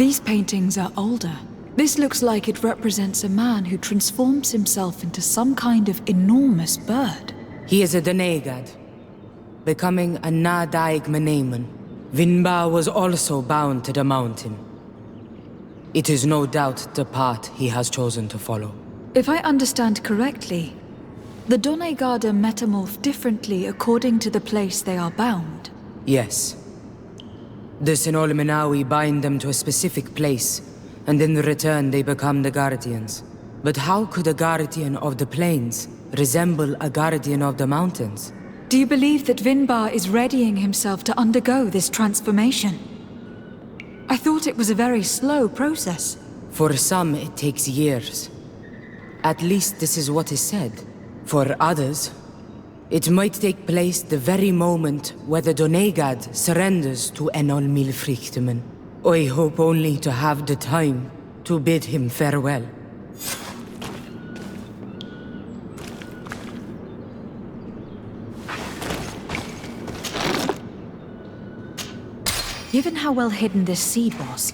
These paintings are older. This looks like it represents a man who transforms himself into some kind of enormous bird. He is a Donegad, becoming a Nadaig Meneman. Vinbar was also bound to the mountain. It is no doubt the path he has chosen to follow. If I understand correctly, the Donegada metamorph differently according to the place they are bound. Yes. The Sinolminawi bind them to a specific place, and in return they become the Guardians. But how could a Guardian of the Plains resemble a Guardian of the Mountains? Do you believe that Vinbar is readying himself to undergo this transformation? I thought it was a very slow process. For some, it takes years. At least this is what is said. For others, it might take place the very moment where the Donegad surrenders to Enol Milfrichtemen. I hope only to have the time to bid him farewell. Given how well hidden this seed was,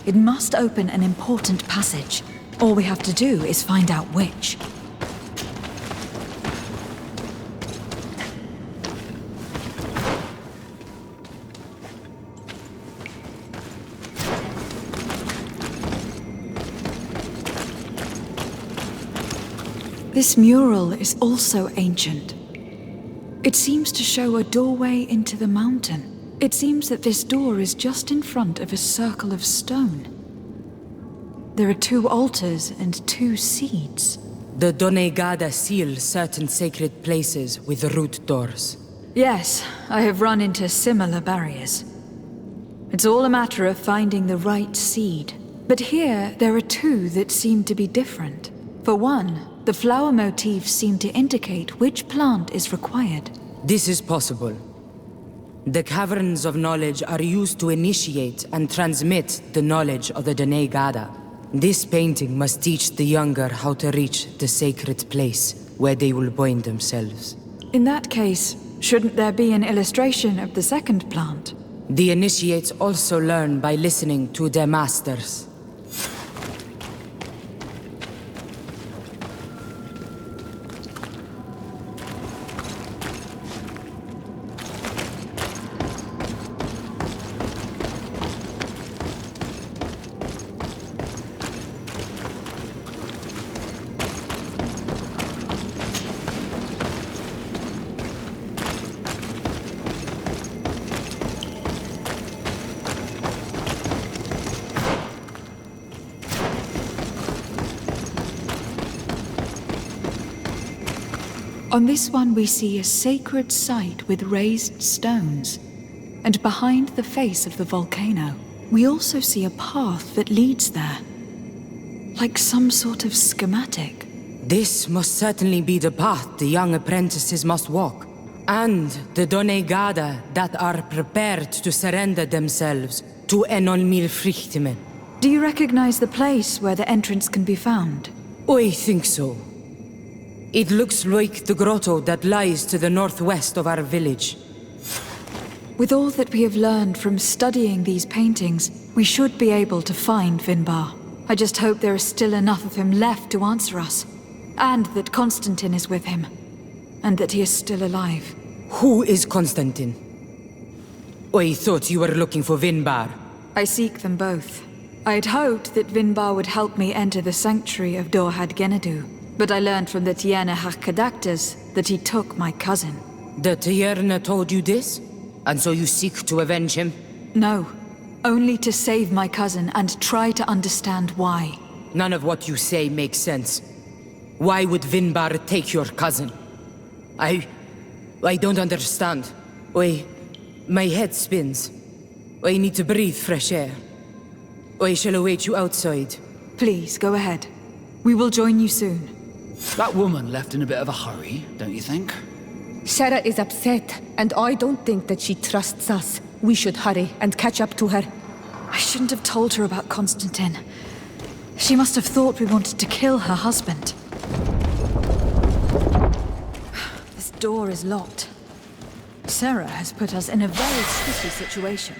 it must open an important passage. All we have to do is find out which. This mural is also ancient. It seems to show a doorway into the mountain. It seems that this door is just in front of a circle of stone. There are 2 altars and 2 seeds. The Donegada seal certain sacred places with root doors. Yes, I have run into similar barriers. It's all a matter of finding the right seed. But here, there are 2 that seem to be different. For one, the flower motifs seem to indicate which plant is required. This is possible. The caverns of knowledge are used to initiate and transmit the knowledge of the Donegada. This painting must teach the younger how to reach the sacred place where they will bind themselves. In that case, shouldn't there be an illustration of the second plant? The initiates also learn by listening to their masters. On this one we see a sacred site with raised stones. And behind the face of the volcano, we also see a path that leads there. Like some sort of schematic. This must certainly be the path the young apprentices must walk. And the Donegada that are prepared to surrender themselves to Enol Milfrichtemen. Do you recognize the place where the entrance can be found? I think so. It looks like the grotto that lies to the northwest of our village. With all that we have learned from studying these paintings, we should be able to find Vinbar. I just hope there is still enough of him left to answer us. And that Constantine is with him. And that he is still alive. Who is Constantine? I thought you were looking for Vinbar. I seek them both. I had hoped that Vinbar would help me enter the sanctuary of Dorhad Genadu. But I learned from the Tierne Hakadaktas that he took my cousin. The Tierne told you this? And so you seek to avenge him? No. Only to save my cousin and try to understand why. None of what you say makes sense. Why would Vinbar take your cousin? I don't understand. My head spins. I need to breathe fresh air. I shall await you outside. Please, go ahead. We will join you soon. That woman left in a bit of a hurry, don't you think? Sarah is upset, and I don't think that she trusts us. We should hurry and catch up to her. I shouldn't have told her about Constantine. She must have thought we wanted to kill her husband. This door is locked. Sarah has put us in a very sticky situation.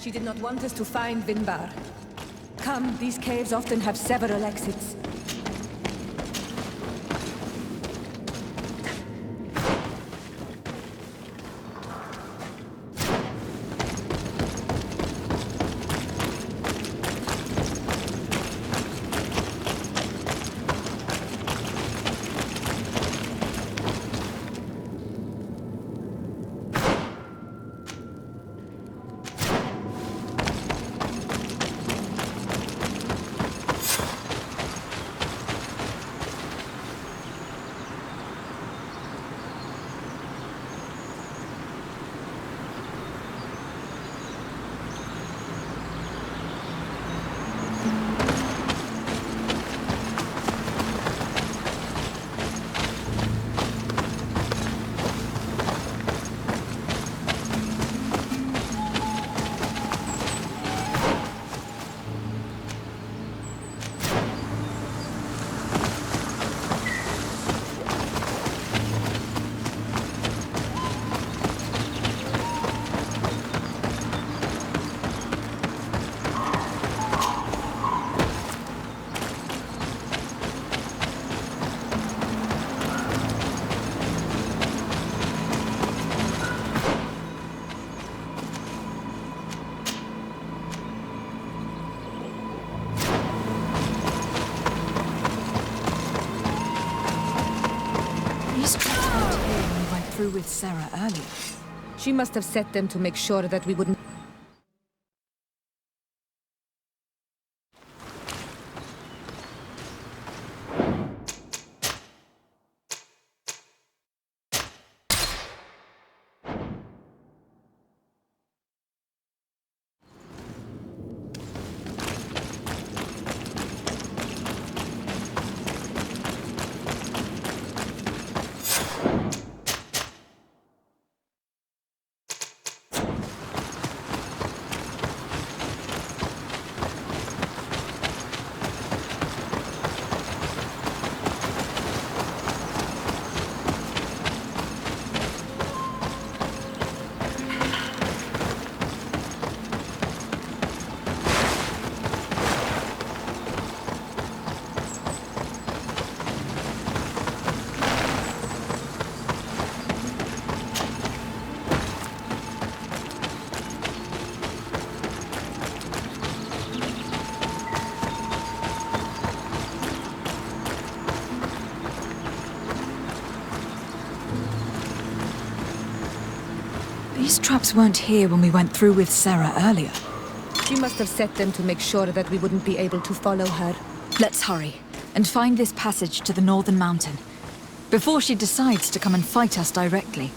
She did not want us to find Vinbar. Come, these caves often have several exits. Through with Sarah earlier. She must have set them to make sure that we wouldn't... These traps weren't here when we went through with Sarah earlier. She must have set them to make sure that we wouldn't be able to follow her. Let's hurry and find this passage to the northern mountain before she decides to come and fight us directly.